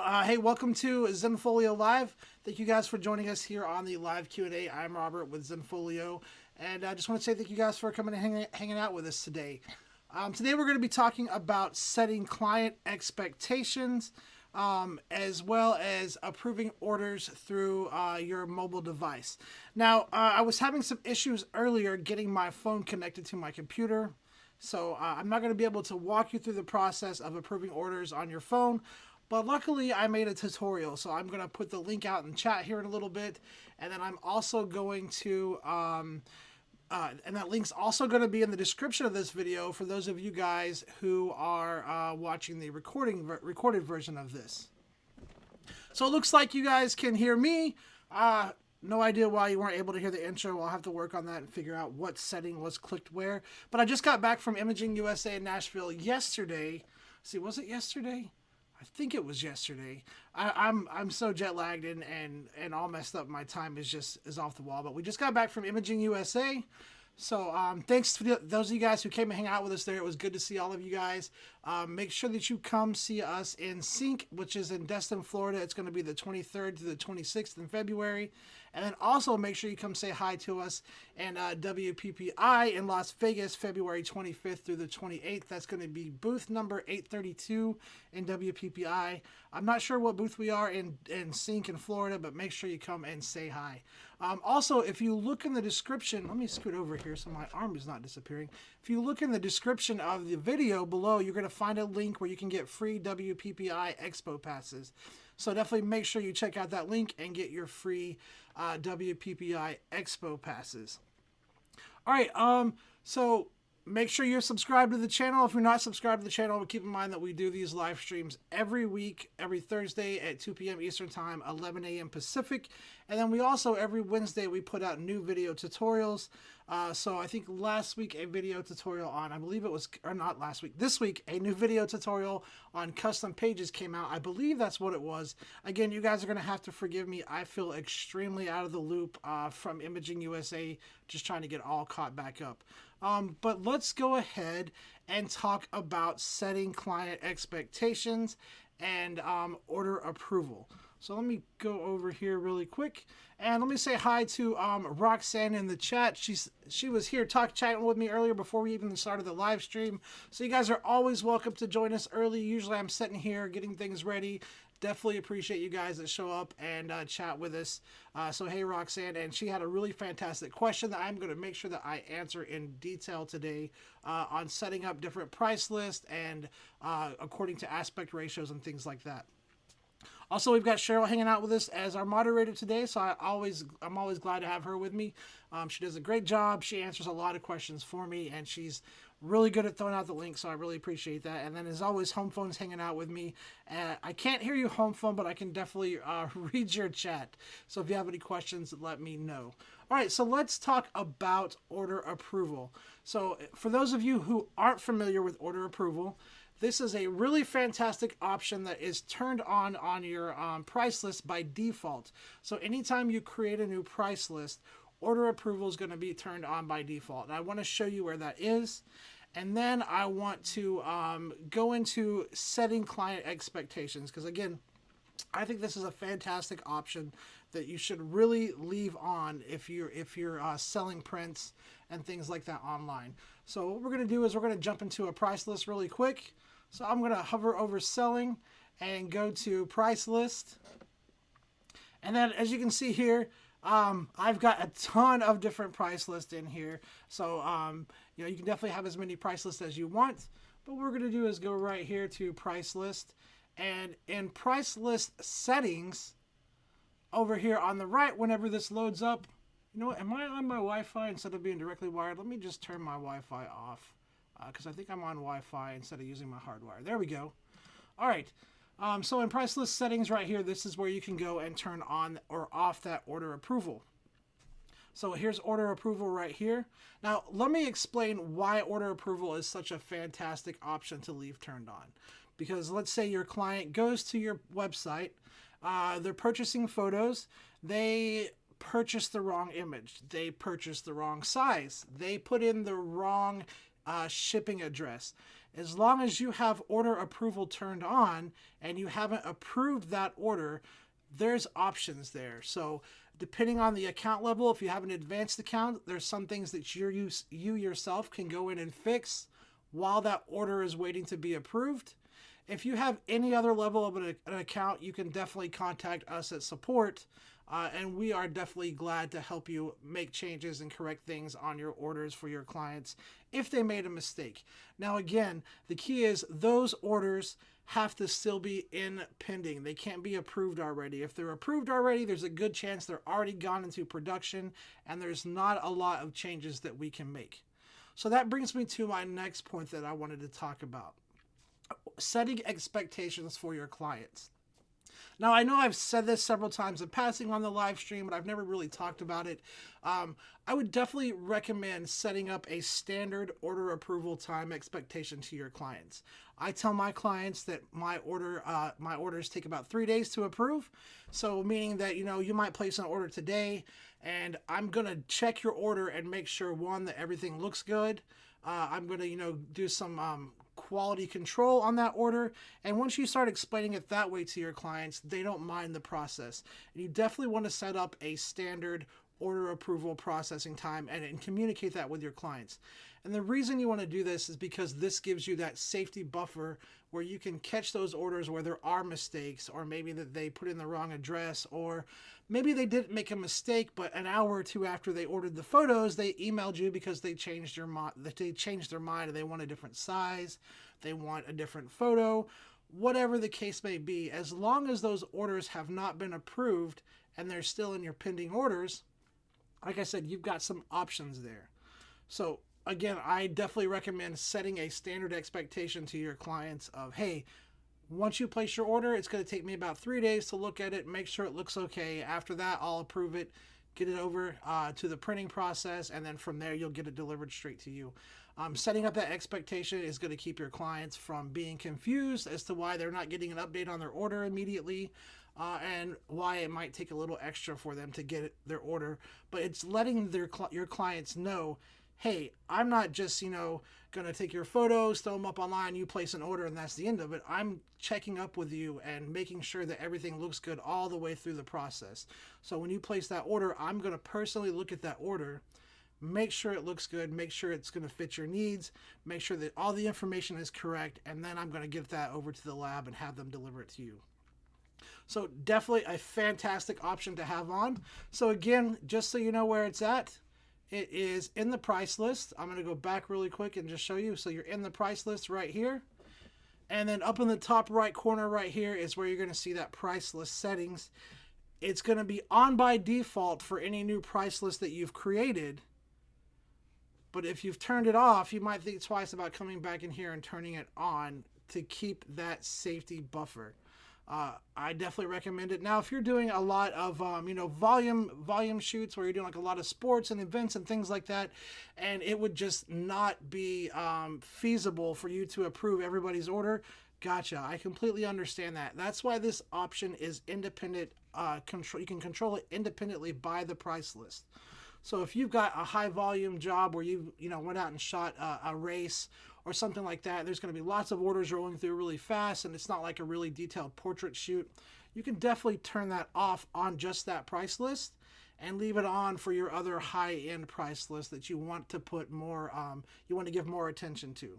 Hey, welcome to Zenfolio Live. Thank you guys for joining us here on the live Q&A. I'm Robert with Zenfolio, and I just want to say thank you guys for coming and hanging out with us today. Today we're going to be talking about setting client expectations, as well as approving orders through your mobile device. Now, I was having some issues earlier getting my phone connected to my computer, so I'm not going to be able to walk you through the process of approving orders on your phone. But luckily, I made a tutorial, so I'm going to put the link out in chat here in a little bit, and then I'm also going to, and that link's also going to be in the description of this video for those of you guys who are watching the recorded version of this. So it looks like you guys can hear me. No idea why you weren't able to hear the intro. I'll have to work on that and figure out what setting was clicked where. But I just got back from Imaging USA in Nashville yesterday. See, was it yesterday? I think it was yesterday. I'm so jet lagged and all messed up. My time is off the wall. But we just got back from Imaging USA. So thanks to those of you guys who came and hang out with us there. It was good to see all of you guys. Make sure that you come see us in Sync, which is in Destin, Florida. It's going to be the 23rd to the 26th in February. And then also make sure you come say hi to us in WPPI in Las Vegas, February 25th through the 28th. That's going to be booth number 832 in WPPI. I'm not sure what booth we are in Sync in Florida, but make sure you come and say hi. Also, if you look in the description, let me scoot over here so my arm is not disappearing. If you look in the description of the video below, you're going to find a link where you can get free WPPI Expo passes. So definitely make sure you check out that link and get your free WPPI Expo passes. All right, so make sure you're subscribed to the channel. If you're not subscribed to the channel, keep in mind that we do these live streams every week, every Thursday at 2 p.m. Eastern Time, 11 a.m. Pacific. And then we also, every Wednesday, we put out new video tutorials. So I think last week a video tutorial on, I believe it was, or not last week, this week, a new video tutorial on custom pages came out. I believe that's what it was. Again, you guys are going to have to forgive me. I feel extremely out of the loop from Imaging USA, just trying to get all caught back up. But let's go ahead and talk about setting client expectations and order approval. So let me go over here really quick, and let me say hi to Roxanne in the chat. She was here chatting with me earlier before we even started the live stream. So you guys are always welcome to join us early. Usually I'm sitting here getting things ready. Definitely appreciate you guys that show up and chat with us. So hey, Roxanne, and she had a really fantastic question that I'm going to make sure that I answer in detail today on setting up different price lists and according to aspect ratios and things like that. Also, we've got Cheryl hanging out with us as our moderator today, so I'm always glad to have her with me. She does a great job. She answers a lot of questions for me, and she's really good at throwing out the links, so I really appreciate that. And then, as always, Home Phone's hanging out with me. I can't hear you, Home Phone, but I can definitely read your chat. So if you have any questions, let me know. All right, so let's talk about order approval. So for those of you who aren't familiar with order approval, this is a really fantastic option that is turned on your price list by default. So anytime you create a new price list, order approval is going to be turned on by default. And I want to show you where that is. And then I want to go into setting client expectations, because again, I think this is a fantastic option that you should really leave on if you're selling prints and things like that online. So what we're going to do is we're going to jump into a price list really quick. So I'm going to hover over selling and go to price list. And then as you can see here, I've got a ton of different price lists in here. So, you know, you can definitely have as many price lists as you want. But what we're going to do is go right here to price list. And in price list settings, over here on the right, whenever this loads up, you know what, am I on my Wi-Fi instead of being directly wired? Let me just turn my Wi-Fi off. Because I think I'm on Wi-Fi instead of using my hardwire. There we go. All right. So in price list settings right here, this is where you can go and turn on or off that order approval. So here's order approval right here. Now, let me explain why order approval is such a fantastic option to leave turned on. Because let's say your client goes to your website, they're purchasing photos, they purchase the wrong image, they purchase the wrong size, they put in the wrong shipping address. As long as you have order approval turned on and you haven't approved that order, there's options there. So depending on the account level, if you have an advanced account, there's some things that you yourself can go in and fix while that order is waiting to be approved. If you have any other level of an account, you can definitely contact us at support, and we are definitely glad to help you make changes and correct things on your orders for your clients if they made a mistake. Now, again, the key is those orders have to still be in pending. They can't be approved already. If they're approved already, there's a good chance they're already gone into production, and there's not a lot of changes that we can make. So that brings me to my next point that I wanted to talk about. Setting expectations for your clients. Now, I know I've said this several times in passing on the live stream, but I've never really talked about it. I would definitely recommend setting up a standard order approval time expectation to your clients. I tell my clients that my orders take about 3 days to approve. So meaning that, you might place an order today, and I'm going to check your order and make sure, one, that everything looks good. I'm going to, do some quality control on that order. And once you start explaining it that way to your clients, they don't mind the process. And you definitely want to set up a standard order approval processing time and communicate that with your clients. And the reason you want to do this is because this gives you that safety buffer where you can catch those orders where there are mistakes, or maybe that they put in the wrong address, or maybe they didn't make a mistake, but an hour or two after they ordered the photos, they emailed you because they changed their mind and they want a different size, they want a different photo, whatever the case may be. As long as those orders have not been approved and they're still in your pending orders, like I said, you've got some options there. So again, I definitely recommend setting a standard expectation to your clients of, hey, once you place your order, it's going to take me about 3 days to look at it, make sure it looks okay. After that, I'll approve it, get it over to the printing process, and then from there, you'll get it delivered straight to you. Setting up that expectation is going to keep your clients from being confused as to why they're not getting an update on their order immediately, and why it might take a little extra for them to get their order. But it's letting your clients know, hey, I'm not just, going to take your photos, throw them up online, you place an order, and that's the end of it. I'm checking up with you and making sure that everything looks good all the way through the process. So when you place that order, I'm going to personally look at that order, make sure it looks good, make sure it's going to fit your needs, make sure that all the information is correct, and then I'm going to get that over to the lab and have them deliver it to you. So definitely a fantastic option to have on. So again, just so you know where it's at, it is in the price list. I'm going to go back really quick and just show you. So you're in the price list right here. And then up in the top right corner right here is where you're going to see that price list settings. It's going to be on by default for any new price list that you've created. But if you've turned it off, you might think twice about coming back in here and turning it on to keep that safety buffer. I definitely recommend it. Now, if you're doing a lot of, volume shoots where you're doing like a lot of sports and events and things like that, and it would just not be feasible for you to approve everybody's order, gotcha. I completely understand that. That's why this option is independent control. You can control it independently by the price list. So if you've got a high volume job where you went out and shot a race or something like that, there's going to be lots of orders rolling through really fast, and it's not like a really detailed portrait shoot, you can definitely turn that off on just that price list and leave it on for your other high-end price list that you want to put more, you want to give more attention to.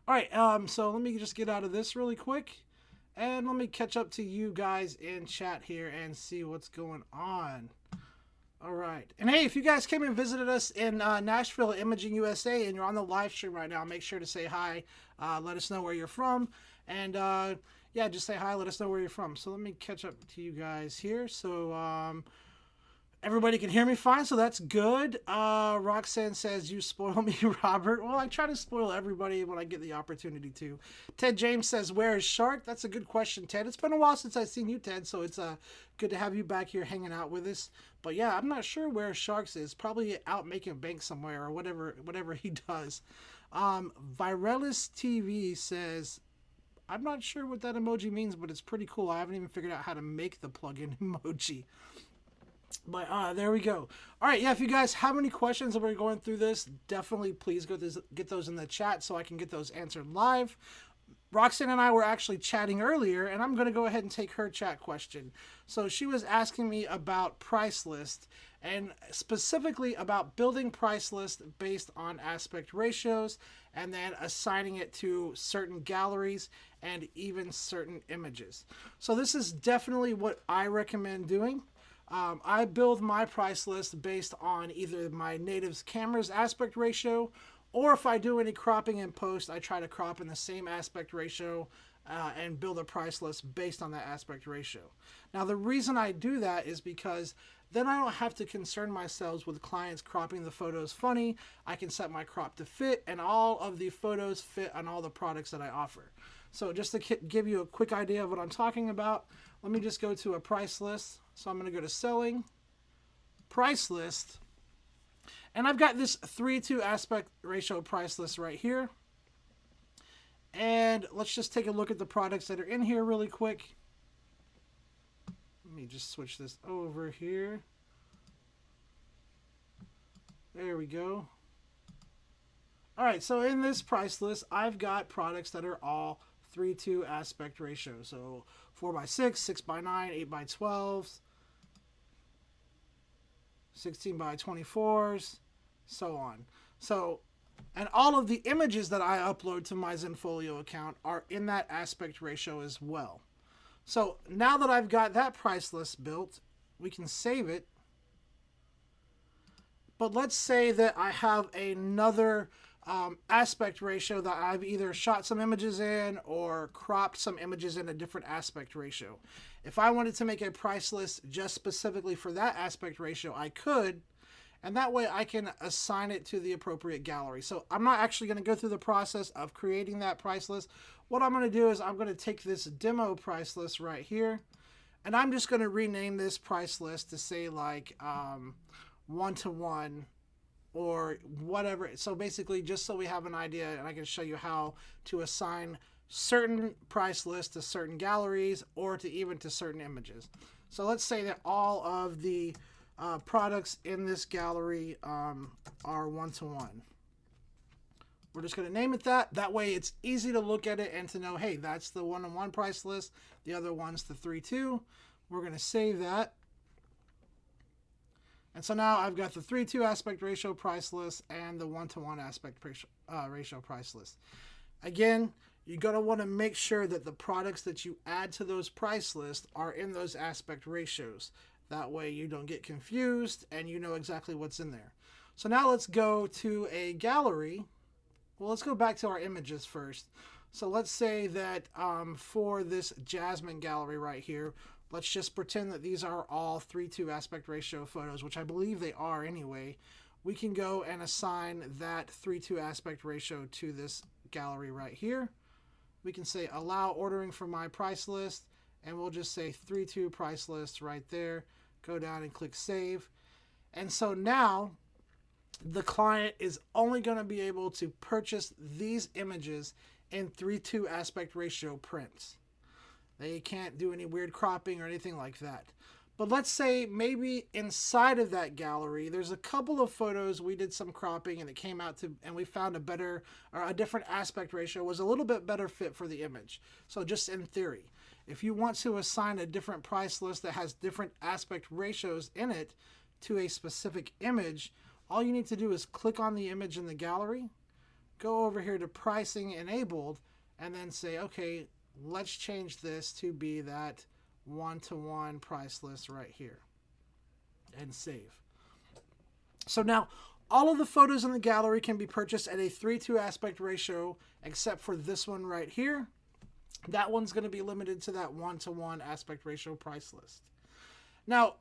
All right, so let me just get out of this really quick, and let me catch up to you guys in chat here and see what's going on. All right. And hey, if you guys came and visited us in Nashville, Imaging USA, and you're on the live stream right now, make sure to say hi. Let us know where you're from. And yeah, just say hi. Let us know where you're from. So let me catch up to you guys here. So everybody can hear me fine, so that's good. Roxanne says, you spoil me, Robert. Well, I try to spoil everybody when I get the opportunity to. Ted James says, where is Shark? That's a good question, Ted. It's been a while since I've seen you, Ted, so it's good to have you back here hanging out with us. But yeah, I'm not sure where Sharks is. Probably out making bank somewhere or whatever he does. Virelis TV says, I'm not sure what that emoji means, but it's pretty cool. I haven't even figured out how to make the plugin emoji. But there we go. All right, yeah. If you guys have any questions that we're going through this, definitely please get those in the chat so I can get those answered live. Roxanne and I were actually chatting earlier, and I'm going to go ahead and take her chat question. So she was asking me about price list, and specifically about building price list based on aspect ratios and then assigning it to certain galleries and even certain images. So this is definitely what I recommend doing. I build my price list based on either my native's camera's aspect ratio, or if I do any cropping in post, I try to crop in the same aspect ratio and build a price list based on that aspect ratio. Now, the reason I do that is because then I don't have to concern myself with clients cropping the photos funny. I can set my crop to fit, and all of the photos fit on all the products that I offer. So just to give you a quick idea of what I'm talking about, let me just go to a price list. So I'm going to go to selling, price list, and I've got this 3:2 aspect ratio price list right here. And let's just take a look at the products that are in here really quick. Let me just switch this over here. There we go. All right, so in this price list, I've got products that are all 3:2 aspect ratio. So 4x6, 6x9, 8x12s, 16x24s, so on. So, and all of the images that I upload to my Zenfolio account are in that aspect ratio as well. So now that I've got that price list built, we can save it. But let's say that I have another aspect ratio that I've either shot some images in or cropped some images in a different aspect ratio. If I wanted to make a price list just specifically for that aspect ratio, I could, and that way I can assign it to the appropriate gallery. So I'm not actually going to go through the process of creating that price list. What I'm going to do is I'm going to take this demo price list right here, and I'm just going to rename this price list to say like 1-to-1 or whatever. So basically, just so we have an idea, and I can show you how to assign certain price lists to certain galleries or to even to certain images. So let's say that all of the products in this gallery are 1-to-1. We're just going to name it that. That way it's easy to look at it and to know, hey, that's the 1-to-1 price list. The other one's the 3:2. We're going to save that. And so now I've got the 3:2 aspect ratio price list and the 1-to-1 aspect ratio price list. Again, you're going to want to make sure that the products that you add to those price lists are in those aspect ratios. That way you don't get confused and you know exactly what's in there. So now let's go to a gallery. Well, let's go back to our images first. So let's say that for this Jasmine gallery right here, let's just pretend that these are all 3:2 aspect ratio photos, which I believe they are anyway. We can go and assign that 3:2 aspect ratio to this gallery right here. We can say allow ordering from my price list, and we'll just say 3:2 price list right there. Go down and click save. And so now the client is only going to be able to purchase these images in 3:2 aspect ratio prints. They can't do any weird cropping or anything like that. But let's say maybe inside of that gallery, there's a couple of photos we did some cropping and it came out to, and we found a better or a different aspect ratio was a little bit better fit for the image. So just in theory, if you want to assign a different price list that has different aspect ratios in it to a specific image, all you need to do is click on the image in the gallery, go over here to pricing enabled, and then say, okay, let's change this to be that 1-to-1 price list right here and save. So now all of the photos in the gallery can be purchased at a 3:2 aspect ratio except for this one right here. That one's going to be limited to that 1-to-1 aspect ratio price list. Now,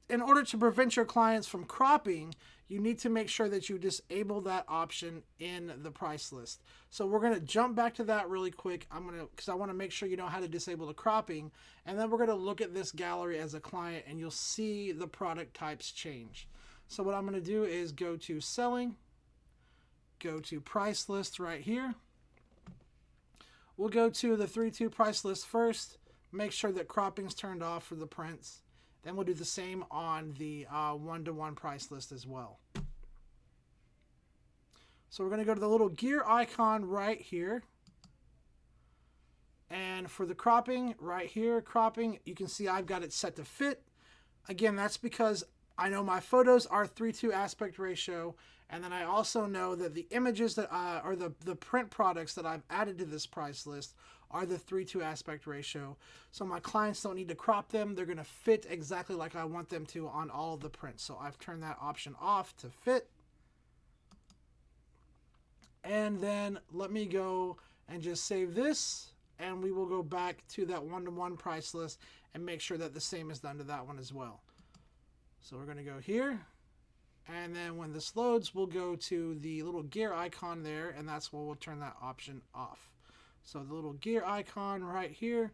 in order to prevent your clients from cropping, you need to make sure that you disable that option in the price list. So we're going to jump back to that really quick. Because I want to make sure you know how to disable the cropping, and then we're going to look at this gallery as a client, and you'll see the product types change. So what I'm going to do is go to selling, go to price list right here. We'll go to the 3:2 price list first. Make sure that cropping's turned off for the prints. And we'll do the same on the one-to-one price list as well. So we're going to go to the little gear icon right here. And for the cropping, right here, cropping, you can see I've got it set to fit. Again, that's because I know my photos are 3:2 aspect ratio, and then I also know that the images that or the print products that I've added to this price list are the 3:2 aspect ratio. So my clients don't need to crop them. They're going to fit exactly like I want them to on all of the prints. So I've turned that option off to fit. And then let me go and just save this, and we will go back to that one-to-one price list and make sure that the same is done to that one as well. So we're going to go here, and then when this loads, we'll go to the little gear icon there, and that's where we'll turn that option off. So the little gear icon right here,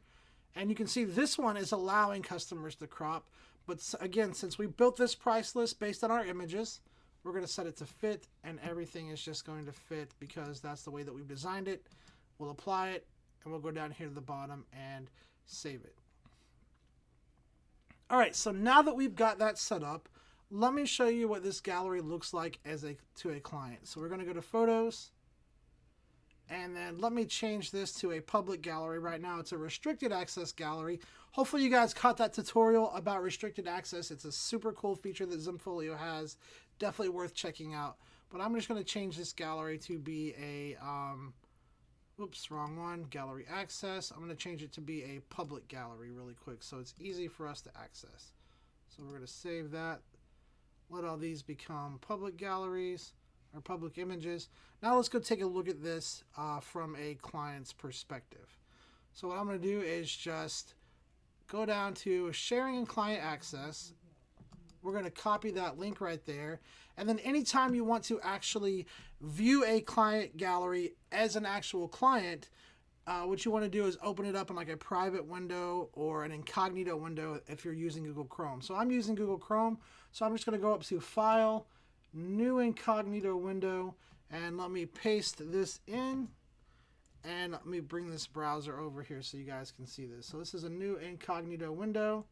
and you can see this one is allowing customers to crop, but again, since we built this price list based on our images, we're going to set it to fit, and everything is just going to fit because that's the way that we've designed it. We'll apply it, and we'll go down here to the bottom and save it. All right, so now that we've got that set up, let me show you what this gallery looks like to a client. So we're going to go to Photos, and then let me change this to a public gallery. Right now it's a restricted access gallery. Hopefully you guys caught that tutorial about restricted access. It's a super cool feature that Zenfolio has. Definitely worth checking out. But I'm just going to change this gallery to be a, oops, wrong one, gallery access. I'm going to change it to be a public gallery really quick so it's easy for us to access. So we're going to save that. Let all these become public galleries or public images. Now let's go take a look at this from a client's perspective. So what I'm going to do is just go down to sharing and client access. We're going to copy that link right there. And then anytime you want to actually view a client gallery as an actual client, what you want to do is open it up in like a private window or an incognito window if you're using Google Chrome. So I'm using Google Chrome, so I'm just going to go up to File, New Incognito Window, and let me paste this in. And let me bring this browser over here so you guys can see this. So this is a new incognito window.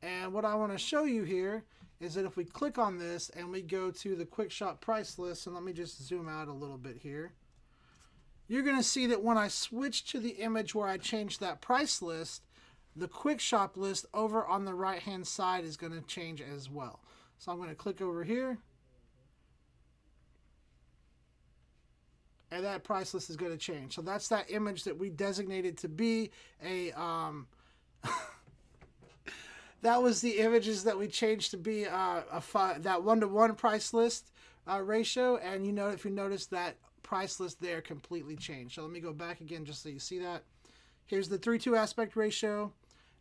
And what I want to show you here is that if we click on this and we go to the Quick Shop price list, and let me just zoom out a little bit here, you're going to see that when I switch to the image where I changed that price list, the Quick Shop list over on the right hand side is going to change as well. So I'm going to click over here, and that price list is going to change. So that's that image that we designated to be a that was the images that we changed to be that one-to-one price list ratio. And you know, if you notice, that price list there completely changed. So let me go back again just so you see that. Here's the 3:2 aspect ratio.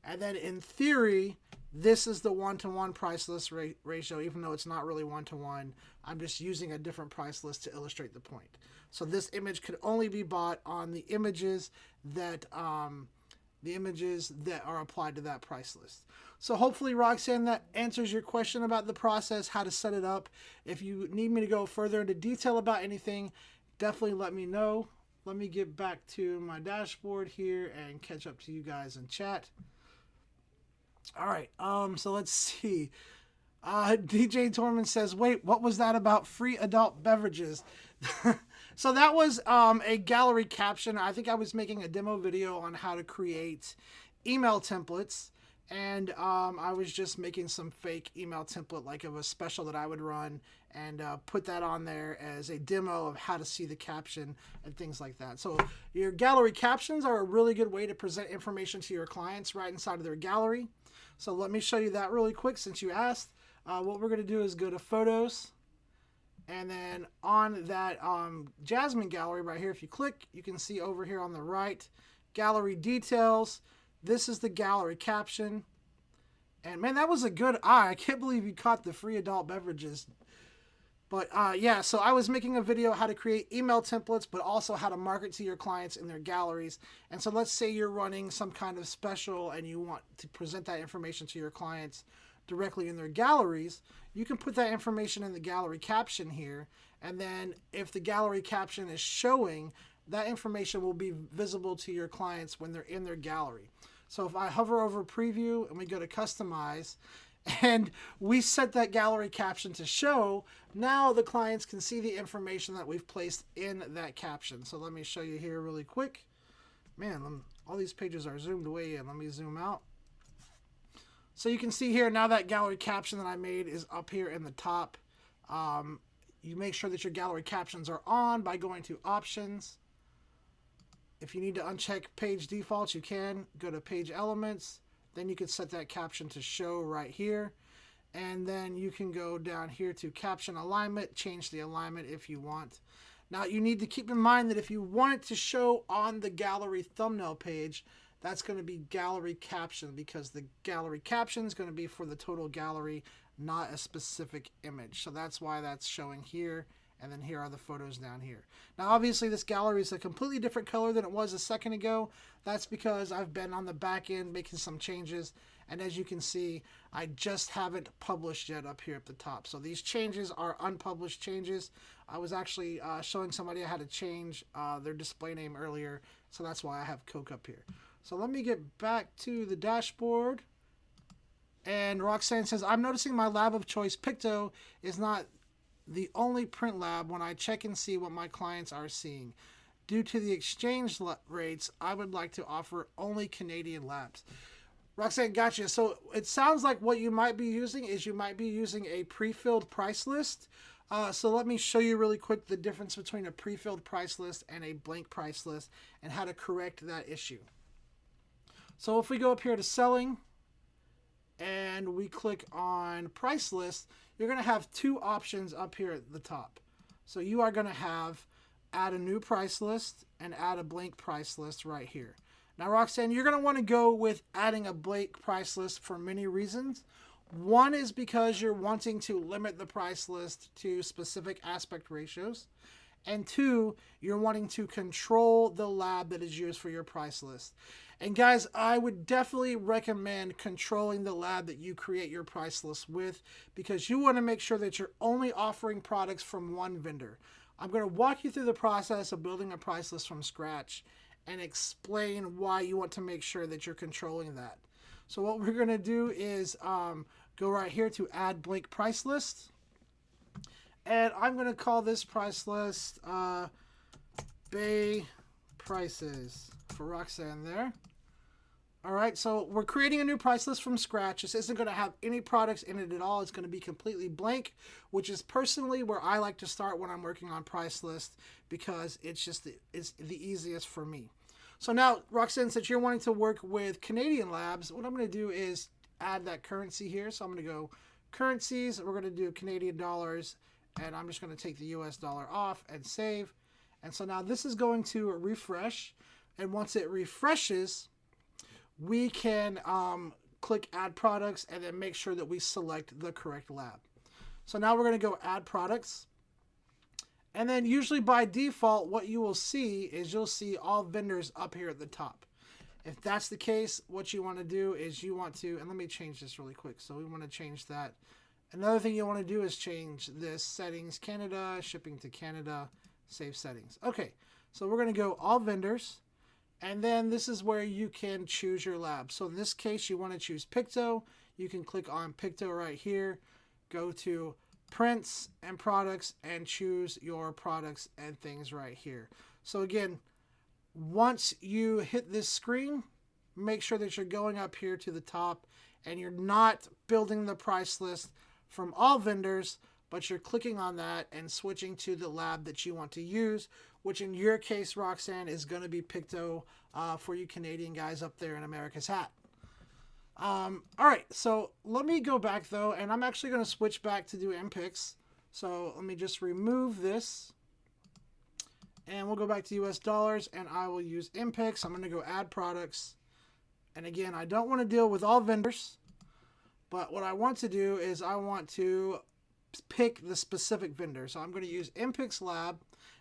And then in theory, this is the one-to-one price list ratio, even though it's not really one-to-one. I'm just using a different price list to illustrate the point. So this image could only be bought on the images that are applied to that price list. So hopefully, Roxanne, that answers your question about the process, how to set it up. If you need me to go further into detail about anything, definitely let me know. Let me get back to my dashboard here and catch up to you guys in chat. All right, so let's see. DJ Tormund says, wait, what was that about free adult beverages? So that was a gallery caption. I think I was making a demo video on how to create email templates. And I was just making some fake email template, like of a special that I would run, and put that on there as a demo of how to see the caption and things like that. So your gallery captions are a really good way to present information to your clients right inside of their gallery. So let me show you that really quick since you asked. What we're going to do is go to Photos, and then on that Jasmine gallery right here, if you click, you can see over here on the right, Gallery Details. This is the gallery caption. And man, that was a good eye. I can't believe you caught the free adult beverages. But yeah, so I was making a video how to create email templates, but also how to market to your clients in their galleries. And so let's say you're running some kind of special and you want to present that information to your clients directly in their galleries. You can put that information in the gallery caption here. And then if the gallery caption is showing, that information will be visible to your clients when they're in their gallery. So if I hover over preview and we go to customize, and we set that gallery caption to show, now the clients can see the information that we've placed in that caption. So let me show you here really quick. Man, all these pages are zoomed way in. Let me zoom out. So you can see here now that gallery caption that I made is up here in the top. You make sure that your gallery captions are on by going to options. If you need to uncheck page defaults, you can go to page elements. Then you can set that caption to show right here. And then you can go down here to caption alignment, change the alignment if you want. Now you need to keep in mind that if you want it to show on the gallery thumbnail page, that's going to be gallery caption, because the gallery caption is going to be for the total gallery, not a specific image. So that's why that's showing here. And then here are the photos down here. Now, obviously, this gallery is a completely different color than it was a second ago. That's because I've been on the back end making some changes. And as you can see, I just haven't published yet up here at the top. So these changes are unpublished changes. I was actually showing somebody how to change their display name earlier. So that's why I have Coke up here. So let me get back to the dashboard. And Roxanne says, I'm noticing my lab of choice, Picto, is not the only print lab when I check and see what my clients are seeing. Due to the exchange rates, I would like to offer only Canadian labs. Roxanne, gotcha. So it sounds like what you might be using is you might be using a pre-filled price list. So let me show you really quick the difference between a pre-filled price list and a blank price list and how to correct that issue. So if we go up here to selling and we click on price list, you're going to have two options up here at the top. So you are going to have add a new price list and add a blank price list right here. Now, Roxanne, you're going to want to go with adding a blank price list for many reasons. One is because you're wanting to limit the price list to specific aspect ratios. And two, you're wanting to control the lab that is used for your price list. And guys, I would definitely recommend controlling the lab that you create your price list with, because you want to make sure that you're only offering products from one vendor. I'm going to walk you through the process of building a price list from scratch and explain why you want to make sure that you're controlling that. So what we're going to do is go right here to add blank price list. And I'm going to call this price list Bay Prices for Roxanne there. All right, so we're creating a new price list from scratch. This isn't going to have any products in it at all. It's going to be completely blank, which is personally where I like to start when I'm working on price list, because it's the easiest for me. So now, Roxanne, since you're wanting to work with Canadian labs, what I'm going to do is add that currency here. So I'm going to go currencies. We're going to do Canadian dollars, and I'm just going to take the US dollar off and save. And so now this is going to refresh. And once it refreshes, we can click add products and then make sure that we select the correct lab. So now we're going to go add products. And then usually by default, what you will see is you'll see all vendors up here at the top. If that's the case, what you want to do is you want to, and let me change this really quick. So we want to change that. Another thing you want to do is change this settings, Canada, shipping to Canada, save settings. Okay, so we're going to go all vendors. And then this is where you can choose your lab. So in this case, you want to choose Picto. You can click on Picto right here, go to prints and products, and choose your products and things right here. So again, once you hit this screen, make sure that you're going up here to the top and you're not building the price list from all vendors, but you're clicking on that and switching to the lab that you want to use, which in your case, Roxanne, is going to be Picto for you Canadian guys up there in America's hat. All right, so let me go back though, and I'm actually going to switch back to do MPix. So let me just remove this, and we'll go back to US dollars, and I will use MPix. I'm going to go add products. And again, I don't want to deal with all vendors, but what I want to do is I want to pick the specific vendor. So I'm going to use MPix Lab.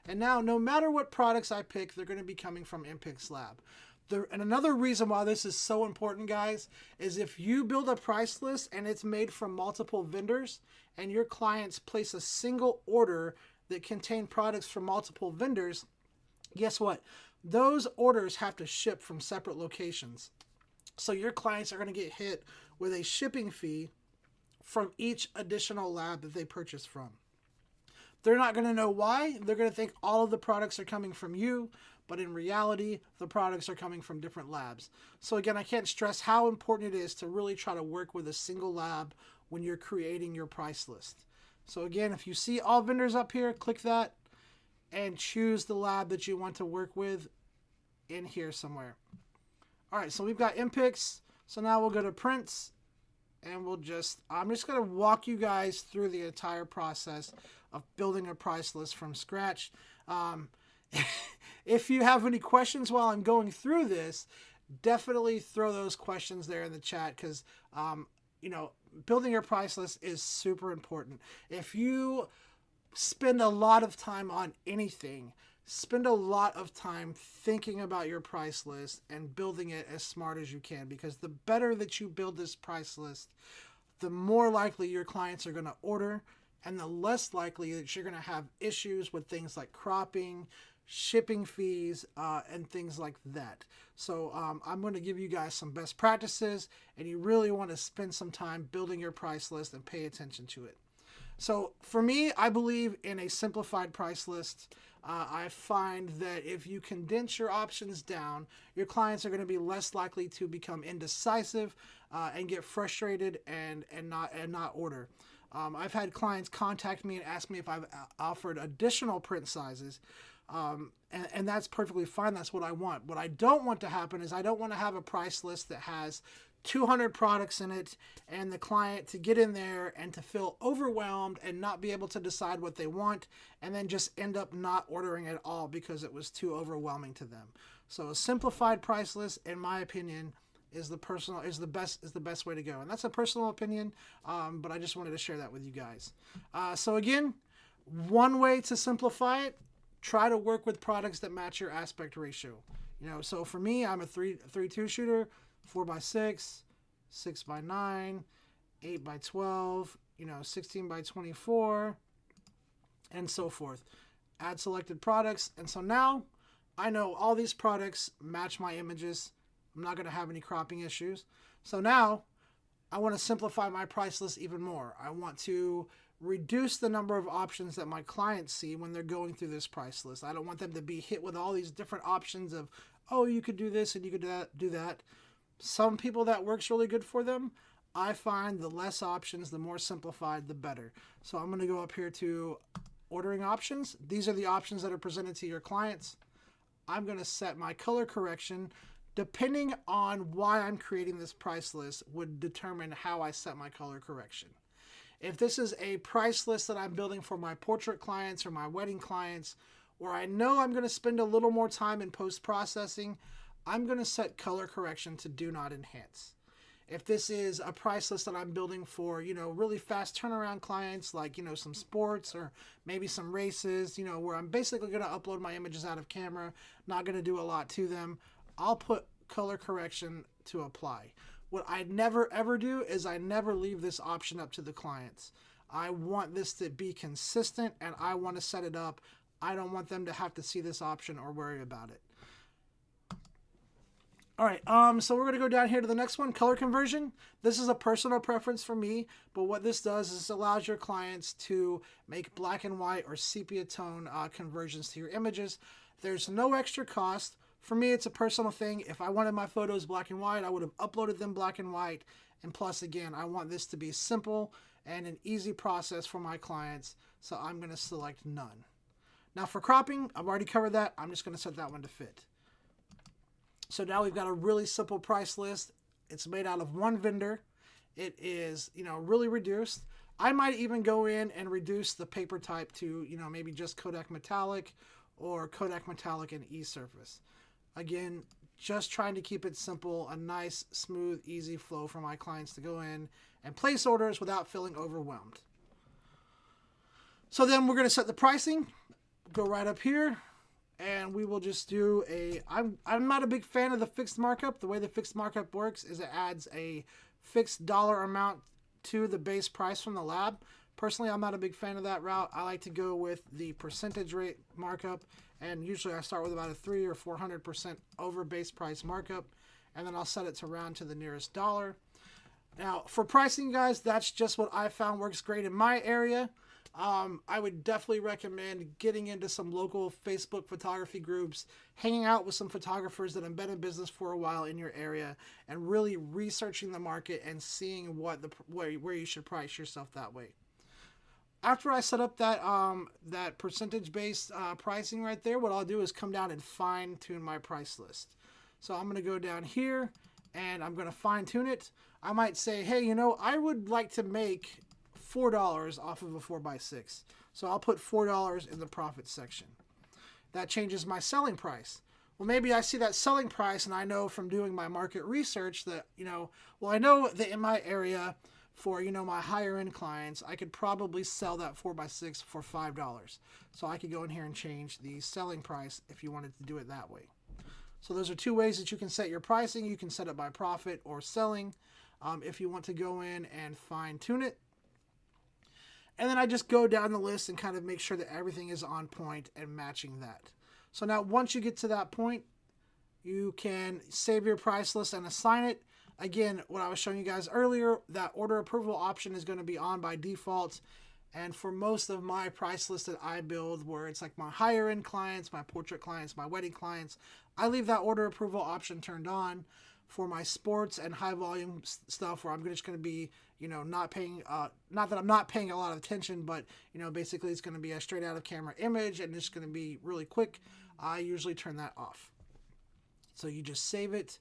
And now no matter what products I pick, they're going to be coming from MPix Lab. And another reason why this is so important, guys, is if you build a price list and it's made from multiple vendors and your clients place a single order that contain products from multiple vendors, guess what? Those orders have to ship from separate locations. So your clients are going to get hit with a shipping fee from each additional lab that they purchase from. They're not going to know why. They're going to think all of the products are coming from you, but in reality, the products are coming from different labs. So again, I can't stress how important it is to really try to work with a single lab when you're creating your price list. So again, if you see all vendors up here, click that and choose the lab that you want to work with in here somewhere. All right, so we've got MPICs. So now we'll go to prints, and I'm just going to walk you guys through the entire process of building a price list from scratch. If you have any questions while I'm going through this, definitely throw those questions there in the chat, because building your price list is super important. If you spend a lot of time on anything, spend a lot of time thinking about your price list and building it as smart as you can, because the better that you build this price list, the more likely your clients are going to order, and the less likely that you're going to have issues with things like cropping, shipping fees, and things like that. So I'm going to give you guys some best practices, and you really want to spend some time building your price list and pay attention to it. So for me, I believe in a simplified price list. I find that if you condense your options down, your clients are going to be less likely to become indecisive and get frustrated and not order. I've had clients contact me and ask me if I've offered additional print sizes. And that's perfectly fine. That's what I want. What I don't want to happen is I don't want to have a price list that has 200 products in it, and the client to get in there and to feel overwhelmed and not be able to decide what they want, and then just end up not ordering at all because it was too overwhelming to them. So a simplified price list, in my opinion, is the best way to go. And that's a personal opinion, but I just wanted to share that with you guys. So again, one way to simplify it, try to work with products that match your aspect ratio. So for me, I'm a 3:2 shooter, 4x6, 6x9, 8x12, 16x24, and so forth. Add selected products, and so now I know all these products match my images. I'm not going to have any cropping issues. So now I want to simplify my price list even more. I want to reduce the number of options that my clients see when they're going through this price list. I don't want them to be hit with all these different options of, oh, you could do this and you could do that. Some people that works really good for them. I find the less options, the more simplified, the better. So I'm going to go up here to ordering options. These are the options that are presented to your clients. I'm going to set my color correction. Depending on why I'm creating this price list would determine how I set my color correction. If this is a price list that I'm building for my portrait clients or my wedding clients, where I know I'm going to spend a little more time in post-processing, I'm going to set color correction to do not enhance. If this is a price list that I'm building for, really fast turnaround clients, like, some sports or maybe some races, where I'm basically going to upload my images out of camera, not going to do a lot to them, I'll put color correction to apply. What I never ever do is I never leave this option up to the clients. I want this to be consistent, and I want to set it up. I don't want them to have to see this option or worry about it. All right, so we're going to go down here to the next one, color conversion. This is a personal preference for me, but what this does is it allows your clients to make black and white or sepia tone conversions to your images. There's no extra cost. For me, it's a personal thing. If I wanted my photos black and white, I would have uploaded them black and white. And plus, again, I want this to be simple and an easy process for my clients, so I'm going to select none. Now for cropping, I've already covered that. I'm just going to set that one to fit. So now we've got a really simple price list. It's made out of one vendor. It is, really reduced. I might even go in and reduce the paper type to, maybe just Kodak Metallic or Kodak Metallic and E-Surface. Again, just trying to keep it simple, a nice, smooth, easy flow for my clients to go in and place orders without feeling overwhelmed. So then we're going to set the pricing. Go right up here, and we will just do I'm not a big fan of the fixed markup. The way the fixed markup works is it adds a fixed dollar amount to the base price from the lab. Personally, I'm not a big fan of that route. I like to go with the percentage rate markup, and usually I start with about a 300 or 400% over base price markup, and then I'll set it to round to the nearest dollar. Now, for pricing, guys, that's just what I found works great in my area. I would definitely recommend getting into some local Facebook photography groups, hanging out with some photographers that have been in business for a while in your area, and really researching the market and seeing where you should price yourself that way. After I set up that percentage-based pricing right there, what I'll do is come down and fine-tune my price list. So I'm going to go down here, and I'm going to fine-tune it. I might say, hey, I would like to make $4 off of a 4x6. So I'll put $4 in the profit section. That changes my selling price. Well, maybe I see that selling price and I know from doing my market research that, I know that in my area for, my higher end clients, I could probably sell that 4x6 for $5. So I could go in here and change the selling price if you wanted to do it that way. So those are two ways that you can set your pricing. You can set it by profit or selling if you want to go in and fine tune it. And then I just go down the list and kind of make sure that everything is on point and matching that. So now once you get to that point, you can save your price list and assign it. Again, what I was showing you guys earlier, that order approval option is going to be on by default. And for most of my price list that I build, where it's like my higher end clients, my portrait clients, my wedding clients, I leave that order approval option turned on. For my sports and high volume stuff, where I'm just going to be, not paying, not that I'm not paying a lot of attention, but, basically it's going to be a straight out of camera image and it's going to be really quick. I usually turn that off. So you just save it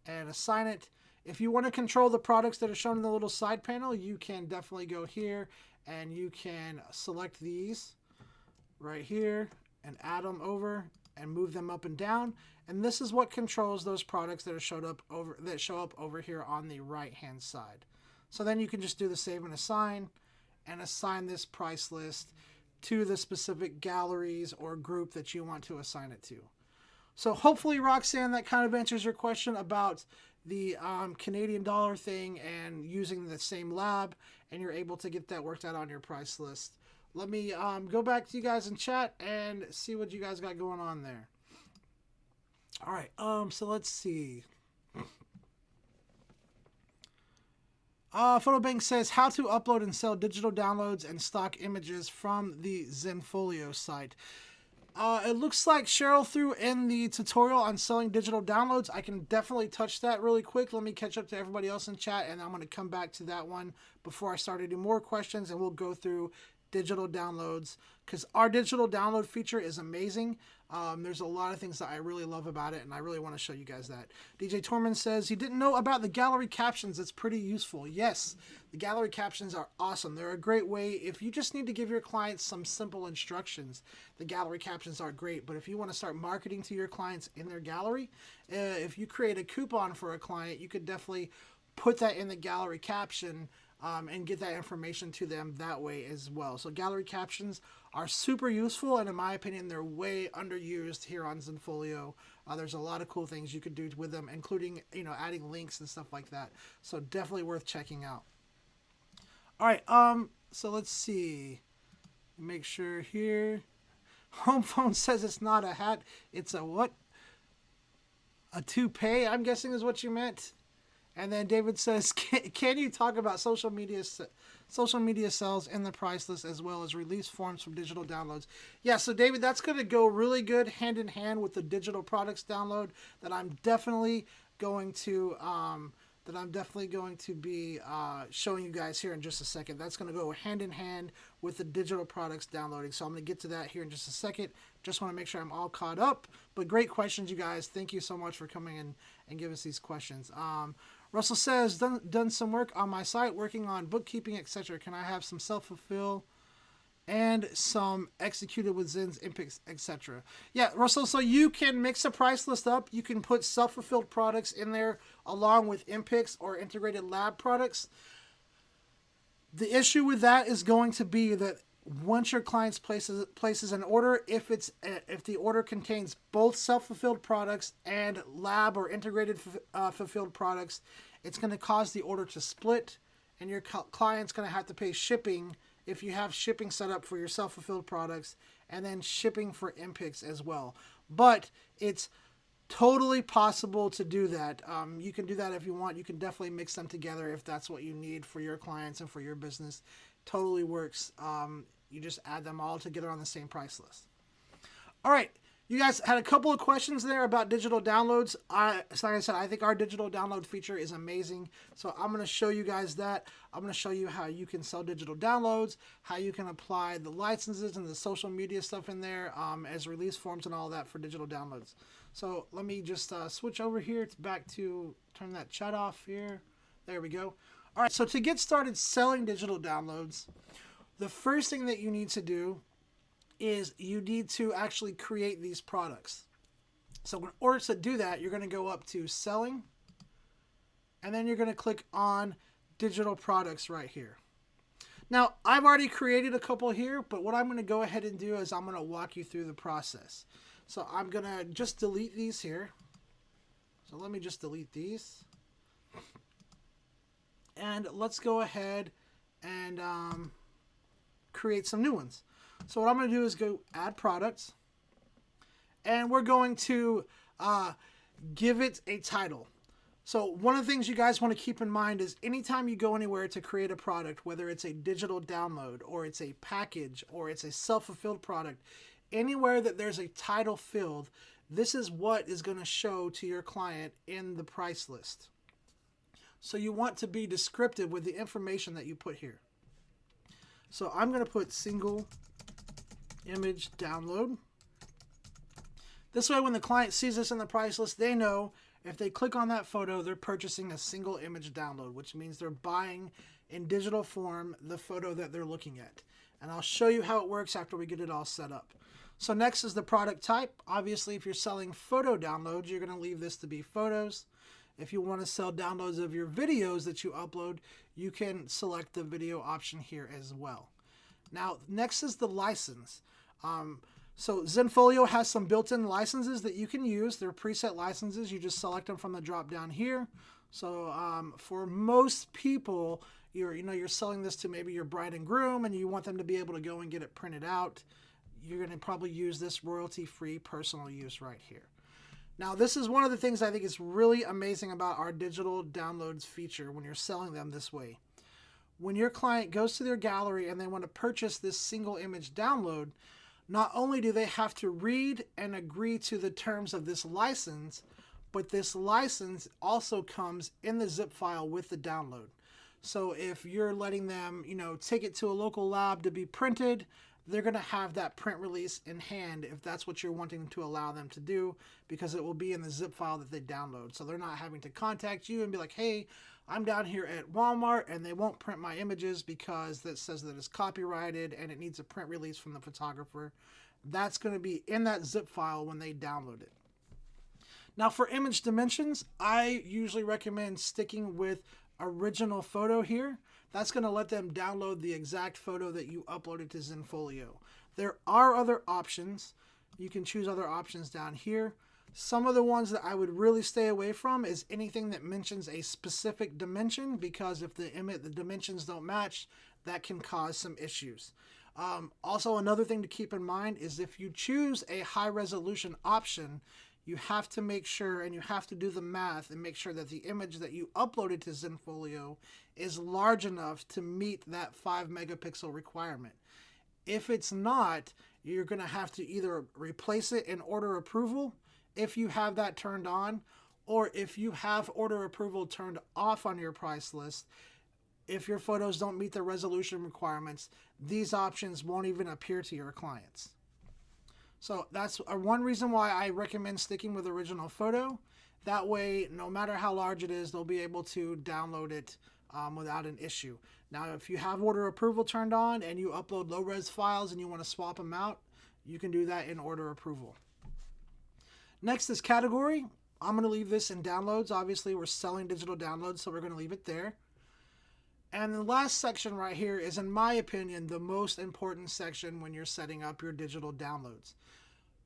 and assign it. If you want to control the products that are shown in the little side panel, you can definitely go here and you can select these right here and add them over and move them up and down. And this is what controls those products that show up over here on the right hand side. So then you can just do the save and assign this price list to the specific galleries or group that you want to assign it to. So hopefully, Roxanne, that kind of answers your question about the Canadian dollar thing and using the same lab, and you're able to get that worked out on your price list. Let me go back to you guys in chat and see what you guys got going on there. All right, so let's see. Photobank says how to upload and sell digital downloads and stock images from the Zenfolio site. It looks like Cheryl threw in the tutorial on selling digital downloads. I can definitely touch that really quick. Let me catch up to everybody else in chat, and I'm going to come back to that one before I start to do more questions, and we'll go through digital downloads, because our digital download feature is amazing. There's a lot of things that I really love about it, and I really want to show you guys that. DJ Torman says he didn't know about the gallery captions. It's pretty useful. Yes, the gallery captions are awesome. They're a great way if you just need to give your clients some simple instructions. The gallery captions are great, but if you want to start marketing to your clients in their gallery, if you create a coupon for a client, you could definitely put that in the gallery caption and get that information to them that way as well. So gallery captions are super useful, and in my opinion, they're way underused here on Zenfolio. There's a lot of cool things you could do with them, including adding links and stuff like that. So definitely worth checking out. All right, so let's see. Make sure here. Home phone says it's not a hat. It's a what? A toupee, I'm guessing is what you meant. And then David says, can you talk about social media sales in the price list as well as release forms from digital downloads? Yeah, so David, that's going to go really good hand in hand with the digital products download that I'm definitely going to be showing you guys here in just a second. That's going to go hand in hand with the digital products downloading. So I'm going to get to that here in just a second. Just want to make sure I'm all caught up. But great questions, you guys. Thank you so much for coming in and giving us these questions. Russell says, done some work on my site, working on bookkeeping, etc. Can I have some self-fulfill and some executed with Zens, Impics, etc.? Yeah, Russell, so you can mix a price list up. You can put self-fulfilled products in there along with Impics or integrated lab products. The issue with that is going to be that once your client places an order, if the order contains both self-fulfilled products and lab or integrated fulfilled products, it's going to cause the order to split, and your client's going to have to pay shipping if you have shipping set up for your self-fulfilled products, and then shipping for Impics as well. But it's Totally possible to do that. You can do that if you want. You can definitely mix them together if that's what you need for your clients and for your business. Totally works. You just add them all together on the same price list. All right. You guys had a couple of questions there about digital downloads. Like I said, I think our digital download feature is amazing. So I'm going to show you guys that. I'm going to show you how you can sell digital downloads, how you can apply the licenses and the social media stuff in there as release forms and all that for digital downloads. So let me just switch over here. It's back to turn that chat off here. There we go. All right. So to get started selling digital downloads, the first thing that you need to do is you need to actually create these products. So in order to do that, you're going to go up to selling, and then you're going to click on digital products right here. Now, I've already created a couple here, but what I'm going to go ahead and do is I'm going to walk you through the process. So I'm going to just delete these here. So let me just delete these. And let's go ahead and create some new ones. So what I'm going to do is go add products, and we're going to give it a title. So one of the things you guys want to keep in mind is anytime you go anywhere to create a product, whether it's a digital download or it's a package or it's a self-fulfilled product, anywhere that there's a title filled, this is what is going to show to your client in the price list. So you want to be descriptive with the information that you put here. So I'm going to put single image download. This way, when the client sees this in the price list, they know if they click on that photo, they're purchasing a single image download, which means they're buying in digital form the photo that they're looking at. And I'll show you how it works after we get it all set up. So next is the product type. Obviously, if you're selling photo downloads, you're going to leave this to be photos. If you want to sell downloads of your videos that you upload, you can select the video option here as well. Now, next is the license. So Zenfolio has some built-in licenses that you can use. They're preset licenses. You just select them from the drop down here. So for most people, you're selling this to maybe your bride and groom, and you want them to be able to go and get it printed out. You're going to probably use this royalty-free personal use right here. Now, this is one of the things I think is really amazing about our digital downloads feature when you're selling them this way. When your client goes to their gallery and they want to purchase this single image download, not only do they have to read and agree to the terms of this license, but this license also comes in the zip file with the download. So if you're letting them, take it to a local lab to be printed, they're going to have that print release in hand if that's what you're wanting to allow them to do, because it will be in the zip file that they download. So they're not having to contact you and be like, hey, I'm down here at Walmart and they won't print my images because that says that it's copyrighted and it needs a print release from the photographer. That's going to be in that zip file when they download it. Now for image dimensions, I usually recommend sticking with original photo here. That's going to let them download the exact photo that you uploaded to Zenfolio. There are other options. You can choose other options down here. Some of the ones that I would really stay away from is anything that mentions a specific dimension, because if the dimensions don't match, that can cause some issues. Also, another thing to keep in mind is if you choose a high resolution option, you have to make sure and you have to do the math and make sure that the image that you uploaded to Zenfolio is large enough to meet that 5 megapixel requirement. If it's not, you're going to have to either replace it in order approval if you have that turned on, or if you have order approval turned off on your price list, if your photos don't meet the resolution requirements, these options won't even appear to your clients. So that's one reason why I recommend sticking with original photo. That way, no matter how large it is, they'll be able to download it without an issue. Now, if you have order approval turned on and you upload low-res files and you want to swap them out, you can do that in order approval. Next is category. I'm going to leave this in downloads. Obviously, we're selling digital downloads, so we're going to leave it there. And the last section right here is, in my opinion, the most important section when you're setting up your digital downloads.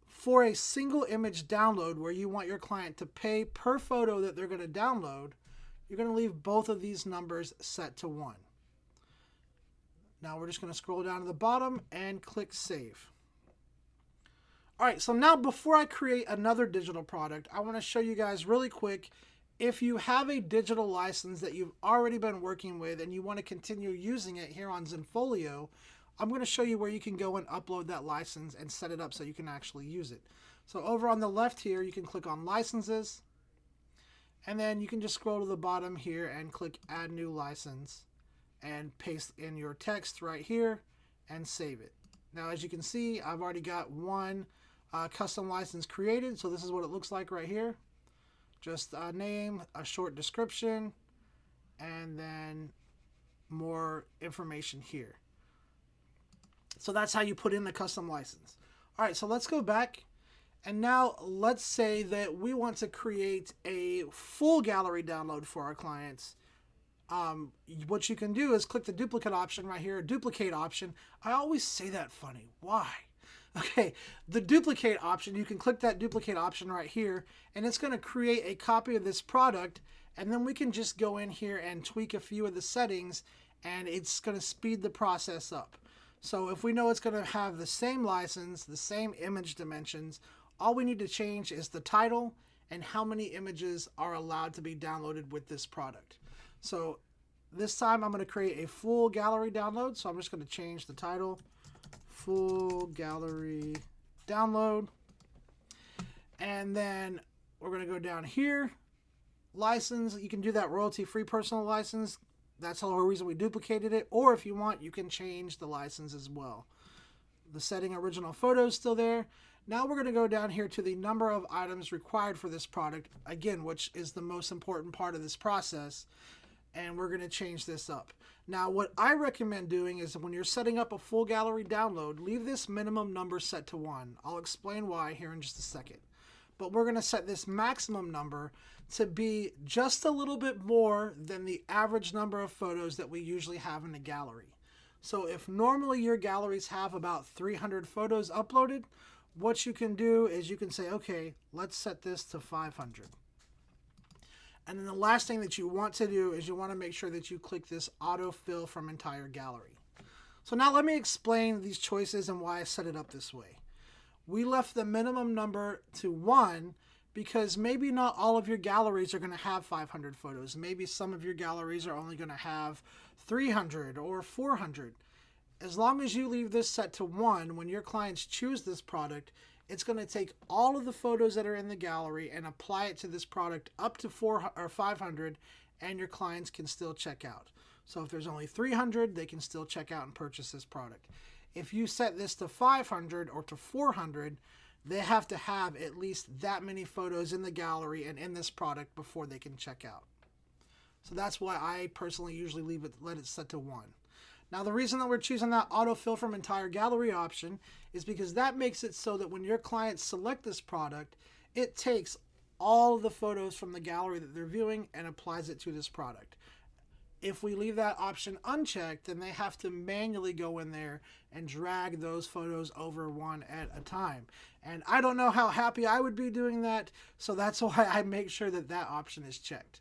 For a single image download where you want your client to pay per photo that they're going to download, you're going to leave both of these numbers set to 1. Now we're just going to scroll down to the bottom and click Save. All right, so now before I create another digital product, I want to show you guys really quick, if you have a digital license that you've already been working with and you want to continue using it here on Zenfolio, I'm going to show you where you can go and upload that license and set it up so you can actually use it. So over on the left here, you can click on licenses, and then you can just scroll to the bottom here and click add new license and paste in your text right here and save it. Now, as you can see, I've already got one custom license created, so this is what it looks like right here. Just a name, a short description, and then more information here. So that's how you put in the custom license. All right, so let's go back, and now let's say that we want to create a full gallery download for our clients. What you can do is click the duplicate option right here, duplicate option. I always say that funny. Why? Okay, the duplicate option, you can click that duplicate option right here, and it's going to create a copy of this product, and then we can just go in here and tweak a few of the settings, and it's going to speed the process up. So if we know it's going to have the same license, the same image dimensions, all we need to change is the title and how many images are allowed to be downloaded with this product. So this time I'm going to create a full gallery download, so I'm just going to change the title, full gallery download, and then we're going to go down here, license. You can do that royalty-free personal license. That's the whole reason we duplicated it, or if you want, you can change the license as well. The setting original photo is still there. Now we're going to go down here to the number of items required for this product, again, which is the most important part of this process, and we're going to change this up. Now, what I recommend doing is when you're setting up a full gallery download, leave this minimum number set to 1. I'll explain why here in just a second. But we're going to set this maximum number to be just a little bit more than the average number of photos that we usually have in the gallery. So if normally your galleries have about 300 photos uploaded, what you can do is you can say, okay, let's set this to 500. And then the last thing that you want to do is you want to make sure that you click this autofill from entire gallery. So now let me explain these choices and why I set it up this way. We left the minimum number to 1 because maybe not all of your galleries are going to have 500 photos. Maybe some of your galleries are only going to have 300 or 400. As long as you leave this set to 1, when your clients choose this product, it's going to take all of the photos that are in the gallery and apply it to this product up to 400 or 500, and your clients can still check out. So if there's only 300, they can still check out and purchase this product. If you set this to 500 or to 400, they have to have at least that many photos in the gallery and in this product before they can check out. So that's why I personally usually let it set to 1. Now, the reason that we're choosing that autofill from entire gallery option is because that makes it so that when your clients select this product, it takes all of the photos from the gallery that they're viewing and applies it to this product. If we leave that option unchecked, then they have to manually go in there and drag those photos over one at a time. And I don't know how happy I would be doing that, so that's why I make sure that that option is checked.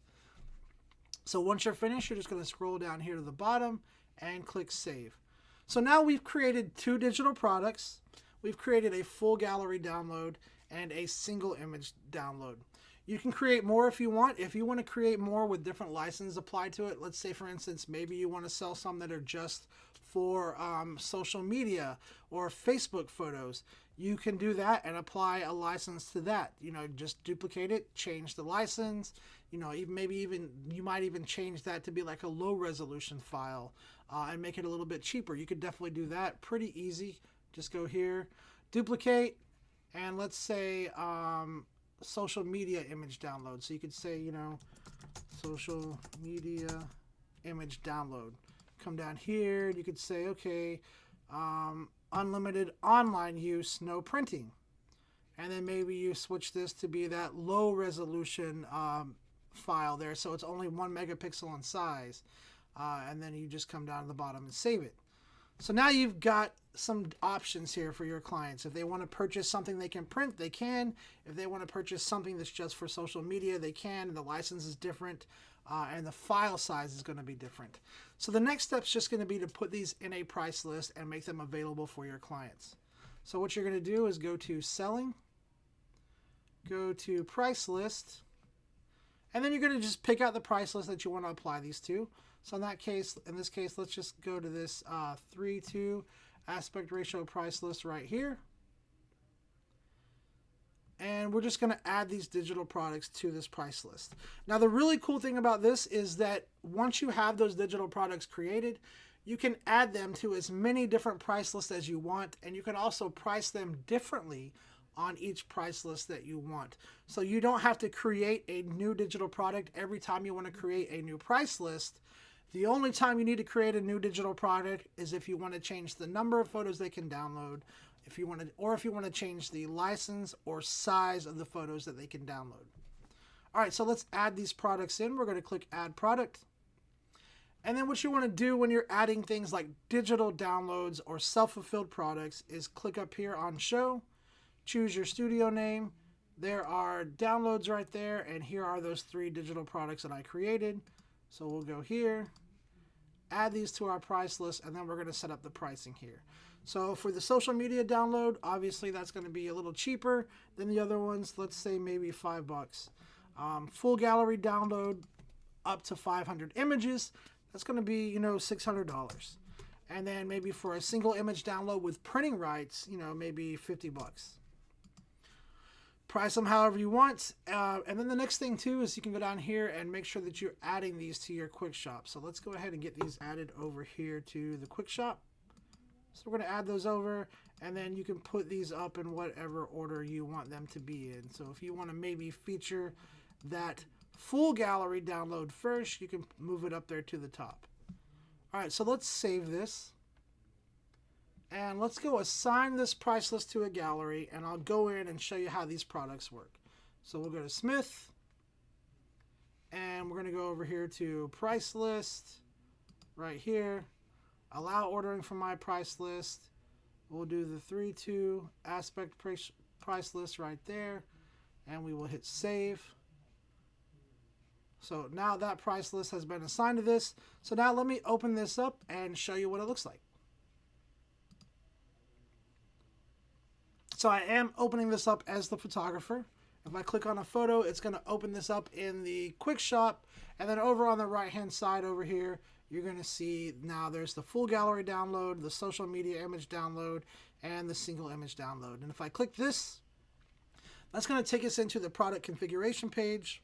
So once you're finished, you're just going to scroll down here to the bottom and click Save. So now we've created 2 digital products. We've created a full gallery download and a single image download. You can create more if you want. If you want to create more with different licenses applied to it, let's say, for instance, maybe you want to sell some that are just for social media or Facebook photos, you can do that and apply a license to that. You know, just duplicate it, change the license. You know, you might even change that to be like a low resolution file and make it a little bit cheaper. You could definitely do that. Pretty easy. Just go here, duplicate, and let's say social media image download. So you could say, you know, social media image download. Come down here, and you could say, okay, unlimited online use, no printing. And then maybe you switch this to be that low resolution file there, so it's only 1 megapixel in size. And then you just come down to the bottom and save it. So now you've got some options here for your clients. If they want to purchase something they can print, they can. If they want to purchase something that's just for social media, they can. The license is different, and the file size is going to be different. So the next step is just going to be to put these in a price list and make them available for your clients. So what you're going to do is go to selling, go to price list, and then you're going to just pick out the price list that you want to apply these to. So in this case, let's just go to this 3:2 aspect ratio price list right here. And we're just going to add these digital products to this price list. Now, the really cool thing about this is that once you have those digital products created, you can add them to as many different price lists as you want, and you can also price them differently on each price list that you want. So you don't have to create a new digital product every time you want to create a new price list. The only time you need to create a new digital product is if you want to change the number of photos they can download, if you want to change the license or size of the photos that they can download. All right, so let's add these products in. We're going to click Add Product. And then what you want to do when you're adding things like digital downloads or self-fulfilled products is click up here on Show, choose your studio name. There are downloads right there, and here are those 3 digital products that I created. So we'll go here, add these to our price list, and then we're going to set up the pricing here. So for the social media download, obviously that's going to be a little cheaper than the other ones. Let's say maybe $5. Full gallery download up to 500 images. That's going to be, $600. And then maybe for a single image download with printing rights, maybe $50. Price them however you want. And then the next thing too is you can go down here and make sure that you're adding these to your quick shop. So let's go ahead and get these added over here to the quick shop. So we're going to add those over, and then you can put these up in whatever order you want them to be in. So if you want to maybe feature that full gallery download first, you can move it up there to the top. All right, so let's save this. And let's go assign this price list to a gallery, and I'll go in and show you how these products work. So we'll go to Smith, and we're going to go over here to price list right here. Allow ordering from my price list. We'll do the 3:2 aspect price list right there, and we will hit save. So now that price list has been assigned to this. So now let me open this up and show you what it looks like. So I am opening this up as the photographer. If I click on a photo, it's going to open this up in the quick shop, and then over on the right hand side over here, you're going to see now there's the full gallery download, the social media image download, and the single image download. And if I click this, that's going to take us into the product configuration page,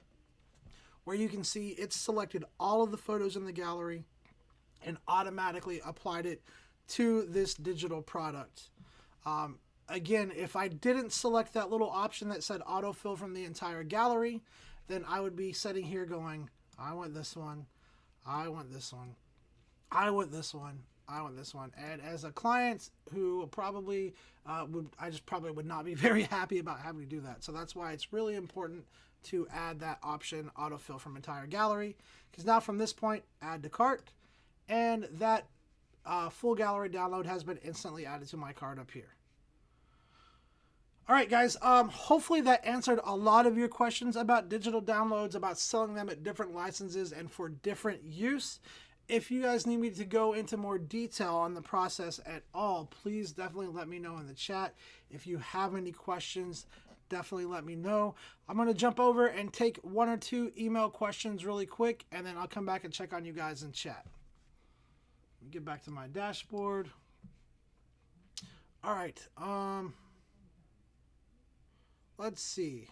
where you can see it's selected all of the photos in the gallery and automatically applied it to this digital product. Again, if I didn't select that little option that said autofill from the entire gallery, then I would be sitting here going, I want this one, I want this one, I want this one, I want this one. And as a client who probably I just probably would not be very happy about having to do that. So that's why it's really important to add that option, autofill from entire gallery, because now from this point, add to cart, and that full gallery download has been instantly added to my cart up here. All right, guys, hopefully that answered a lot of your questions about digital downloads, about selling them at different licenses and for different use. If you guys need me to go into more detail on the process at all, please definitely let me know in the chat. If you have any questions, definitely let me know. I'm going to jump over and take 1 or 2 email questions really quick, and then I'll come back and check on you guys in chat. Let me get back to my dashboard. All right, let's see.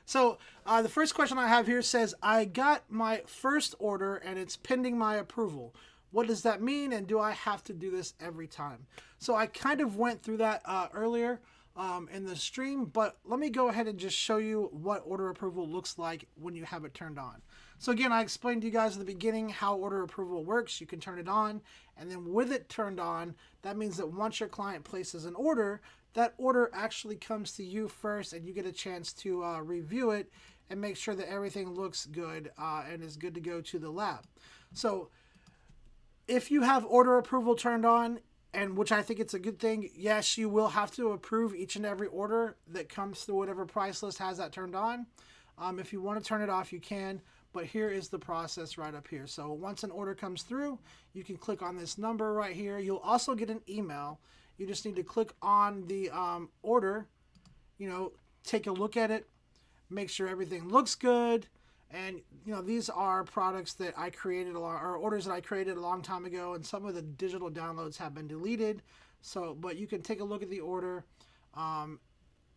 So the first question I have here says, I got my first order and it's pending my approval. What does that mean, and do I have to do this every time? So I kind of went through that earlier in the stream, but let me go ahead and just show you what order approval looks like when you have it turned on. So again, I explained to you guys at the beginning how order approval works. You can turn it on, and then with it turned on, that means that once your client places an order, that order actually comes to you first, and you get a chance to review it and make sure that everything looks good and is good to go to the lab. So if you have order approval turned on, and which I think it's a good thing, yes, you will have to approve each and every order that comes through whatever price list has that turned on. If you want to turn it off, you can. but here is the process right up here. So once an order comes through, you can click on this number right here. You'll also get an email. You just need to click on the order, take a look at it, make sure everything looks good. And, these are products that I created or orders that I created a long time ago, and some of the digital downloads have been deleted. So, but you can take a look at the order.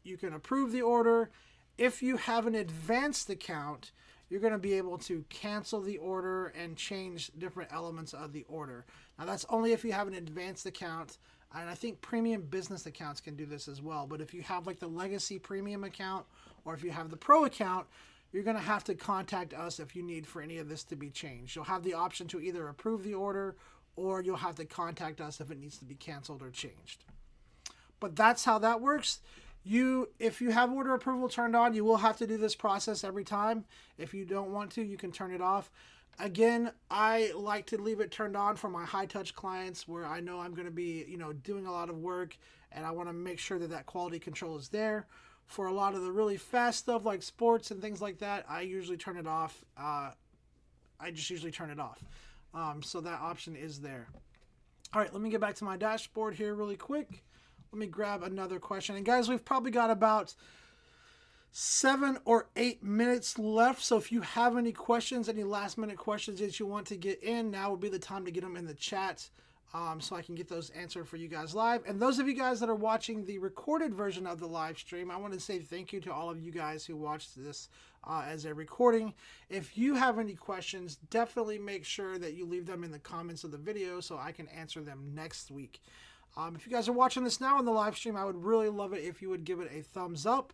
You can approve the order. If you have an advanced account, you're going to be able to cancel the order and change different elements of the order. Now, that's only if you have an advanced account, and I think premium business accounts can do this as well. But if you have like the legacy premium account, or if you have the pro account, you're going to have to contact us if you need for any of this to be changed. You'll have the option to either approve the order, or you'll have to contact us if it needs to be canceled or changed. But that's how that works. If you have order approval turned on, you will have to do this process every time. If you don't want to, you can turn it off. Again, I like to leave it turned on for my high-touch clients where I know I'm going to be, doing a lot of work, and I want to make sure that quality control is there. For a lot of the really fast stuff like sports and things like that, I usually turn it off. I just usually turn it off. So that option is there. All right, let me get back to my dashboard here really quick. Let me grab another question. And guys, we've probably got about 7 or 8 minutes left. So if you have any questions, any last minute questions that you want to get in, now would be the time to get them in the chat. So I can get those answered for you guys live. And those of you guys that are watching the recorded version of the live stream, I want to say thank you to all of you guys who watched this as a recording. If you have any questions, definitely make sure that you leave them in the comments of the video so I can answer them next week. If you guys are watching this now on the live stream, I would really love it if you would give it a thumbs up.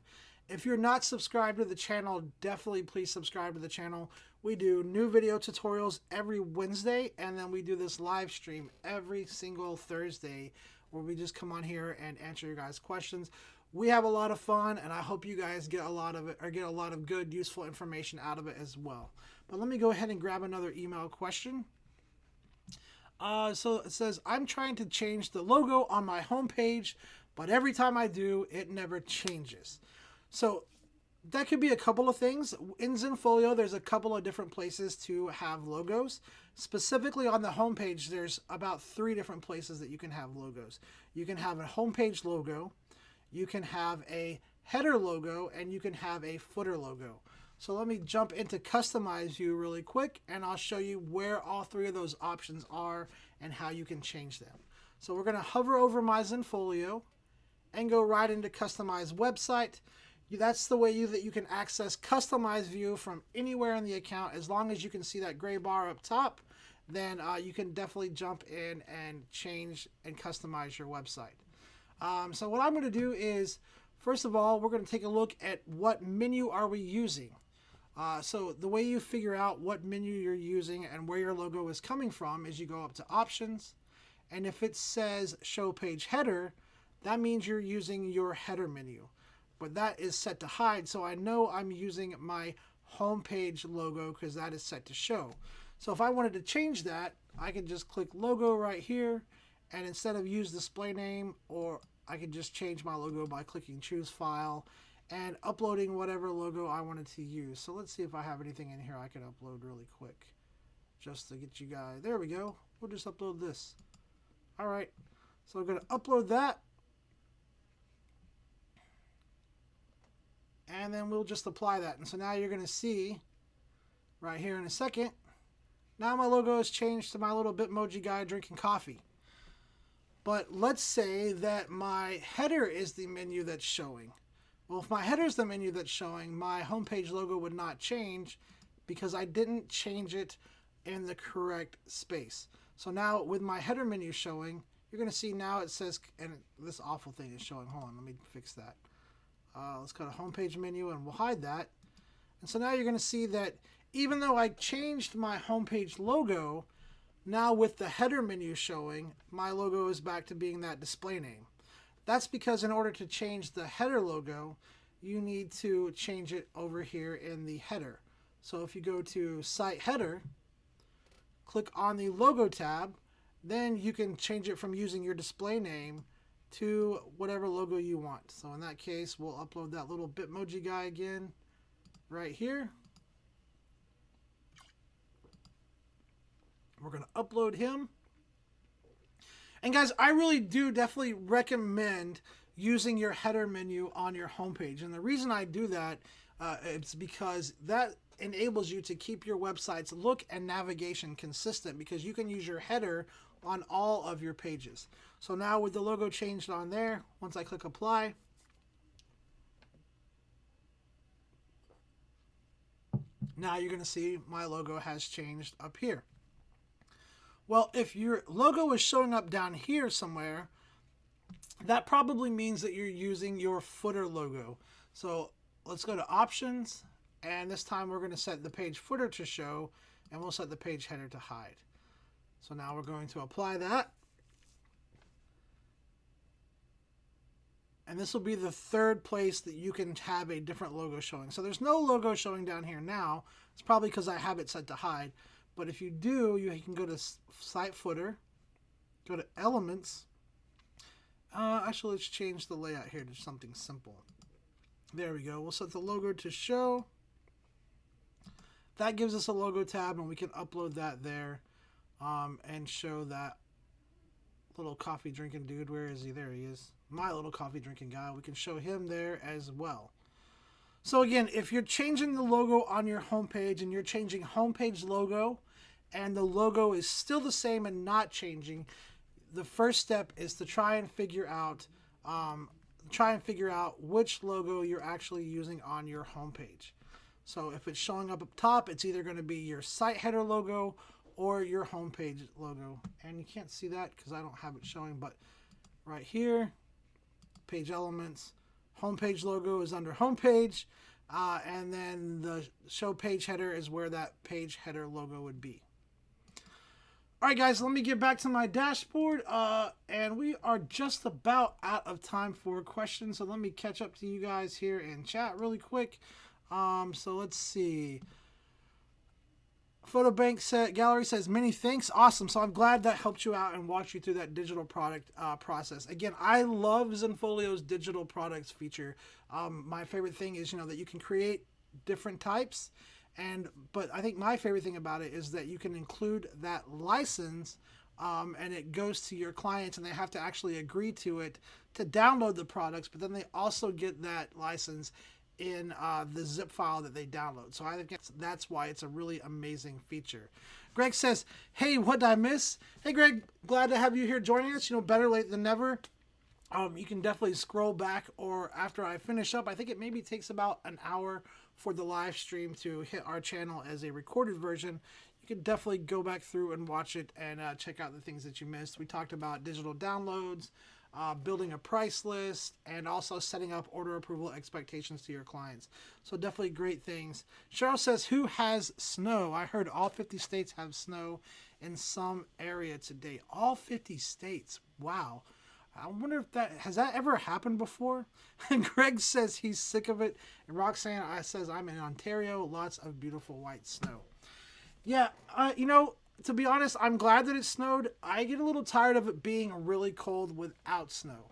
If you're not subscribed to the channel, definitely please subscribe to the channel. We do new video tutorials every Wednesday, and then we do this live stream every single Thursday where we just come on here and answer your guys' questions. We have a lot of fun, and I hope you guys get a lot of it, or get a lot of good, useful information out of it as well. But let me go ahead and grab another email question. So it says, I'm trying to change the logo on my homepage, but every time I do, it never changes. So that could be a couple of things. In Zenfolio, there's a couple of different places to have logos. Specifically on the homepage, there's about 3 different places that you can have logos. You can have a homepage logo, you can have a header logo, and you can have a footer logo. So let me jump into Customize View really quick, and I'll show you where all 3 of those options are and how you can change them. So we're going to hover over my Zenfolio and go right into Customize Website. That's the way that you can access Customize View from anywhere in the account. As long as you can see that gray bar up top, then you can definitely jump in and change and customize your website. So what I'm going to do is, first of all, we're going to take a look at what menu are we using. So the way you figure out what menu you're using and where your logo is coming from is you go up to Options, and if it says Show Page Header, that means you're using your header menu. But that is set to hide, so I know I'm using my homepage logo because that is set to show. So if I wanted to change that, I could just click logo right here, and instead of use display name, or I could just change my logo by clicking choose file and uploading whatever logo I wanted to use. So let's see if I have anything in here I can upload really quick just to get you guys. There we go. We'll just upload this. All right, so I'm going to upload that. And then we'll just apply that. And so now you're going to see right here in a second, now my logo has changed to my little Bitmoji guy drinking coffee. But let's say that my header is the menu that's showing. Well, if my header is the menu that's showing, my homepage logo would not change because I didn't change it in the correct space. So now with my header menu showing, you're going to see now it says, and this awful thing is showing. Hold on, let me fix that. Let's go to homepage menu and we'll hide that. And so now you're going to see that even though I changed my homepage logo, now with the header menu showing, my logo is back to being that display name. That's because in order to change the header logo, you need to change it over here in the header. So if you go to Site Header, click on the Logo tab, then you can change it from using your display name to whatever logo you want. So in that case, we'll upload that little Bitmoji guy again right here. We're going to upload him. And guys, I really do definitely recommend using your header menu on your homepage. And the reason I do that it's because that enables you to keep your website's look and navigation consistent, because you can use your header on all of your pages. So now with the logo changed on there, once I click apply, now you're going to see my logo has changed up here. Well, if your logo is showing up down here somewhere, that probably means that you're using your footer logo. So let's go to options, and this time we're going to set the page footer to show, and we'll set the page header to hide. So now we're going to apply that. And this will be the third place that you can have a different logo showing. So there's no logo showing down here now. It's probably because I have it set to hide. But if you do, you can go to Site Footer, go to Elements. Actually, let's change the layout here to something simple. There we go. We'll set the logo to show. That gives us a logo tab, and we can upload that there and show that little coffee drinking dude. Where is he? There he is. My little coffee drinking guy. We can show him there as well. So again, if you're changing the logo on your homepage and you're changing homepage logo and the logo is still the same and not changing, the first step is to try and figure out which logo you're actually using on your homepage. So if it's showing up top, it's either going to be your site header logo or your homepage logo. And you can't see that because I don't have it showing, but right here, page elements, homepage logo is under homepage, and then the show page header is where that page header logo would be. All right, guys, let me get back to my dashboard, and we are just about out of time for questions, so let me catch up to you guys here in chat really quick. So let's see. Photobank Gallery says, many thanks. Awesome. So I'm glad that helped you out and walked you through that digital product process. Again, I love Zenfolio's digital products feature. My favorite thing is, that you can create different types. But I think my favorite thing about it is that you can include that license and it goes to your clients and they have to actually agree to it to download the products. But then they also get that license in the zip file that they download. So I think that's why it's a really amazing feature. Greg says, hey, what did I miss? Hey, Greg, glad to have you here joining us. Better late than never. You can definitely scroll back, or after I finish up, I think it maybe takes about an hour for the live stream to hit our channel as a recorded version. You can definitely go back through and watch it and check out the things that you missed. We talked about digital downloads, building a price list, and also setting up order approval expectations to your clients. So definitely great things. Cheryl says, who has snow? I heard all 50 states have snow in some area today. All 50 states. Wow. I wonder if has that ever happened before? And Greg says he's sick of it. And Roxanne says, I'm in Ontario. Lots of beautiful white snow. Yeah, to be honest, I'm glad that it snowed. I get a little tired of it being really cold without snow.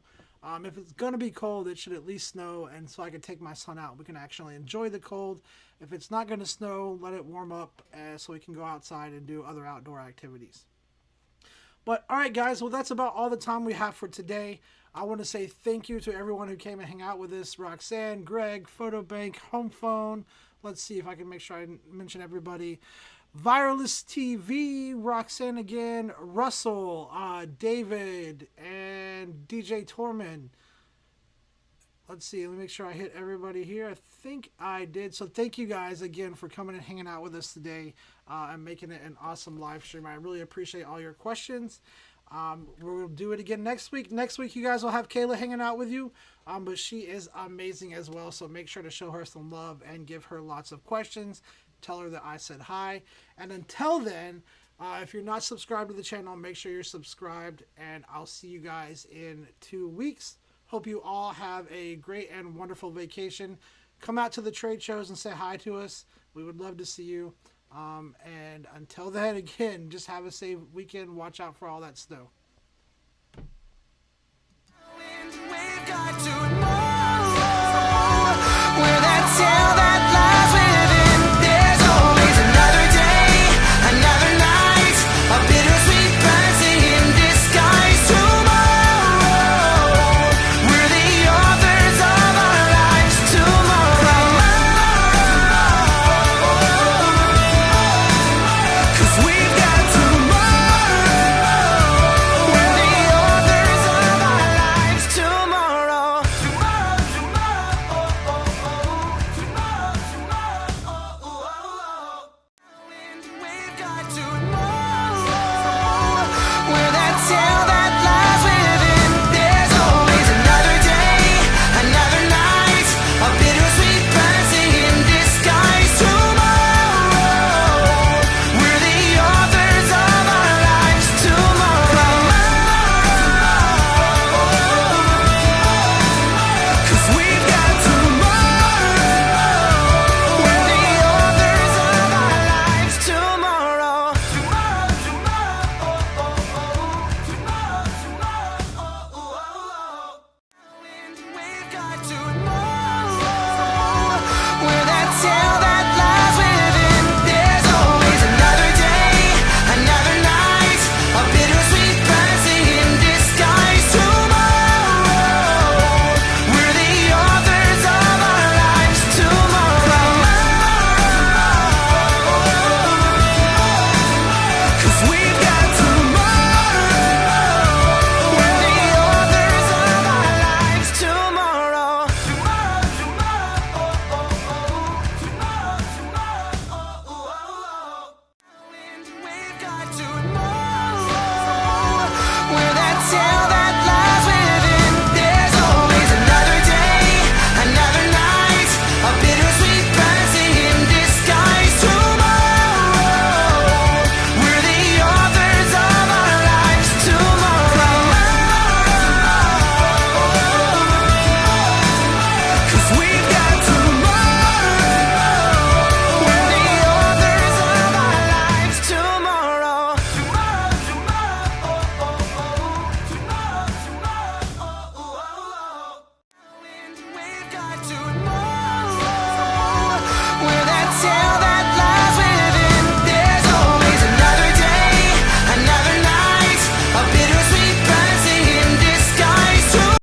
If it's going to be cold, it should at least snow, and so I can take my son out. We can actually enjoy the cold. If it's not going to snow, let it warm up so we can go outside and do other outdoor activities. But, all right, guys, well, that's about all the time we have for today. I want to say thank you to everyone who came and hang out with us. Roxanne, Greg, Photobank, Home Phone. Let's see if I can make sure I mention everybody. Viralist TV, Roxanne again, Russell, David, and DJ Torman. Let's see, let me make sure I hit everybody here. I think I did. So thank you guys again for coming and hanging out with us today and making it an awesome live stream. I really appreciate all your questions. We'll do it again next week. Next week, you guys will have Kayla hanging out with you, but she is amazing as well. So make sure to show her some love and give her lots of questions. Tell her that I said hi. And until then, if you're not subscribed to the channel, make sure you're subscribed. And I'll see you guys in 2 weeks. Hope you all have a great and wonderful vacation. Come out to the trade shows and say hi to us. We would love to see you. And until then, again, just have a safe weekend. Watch out for all that snow.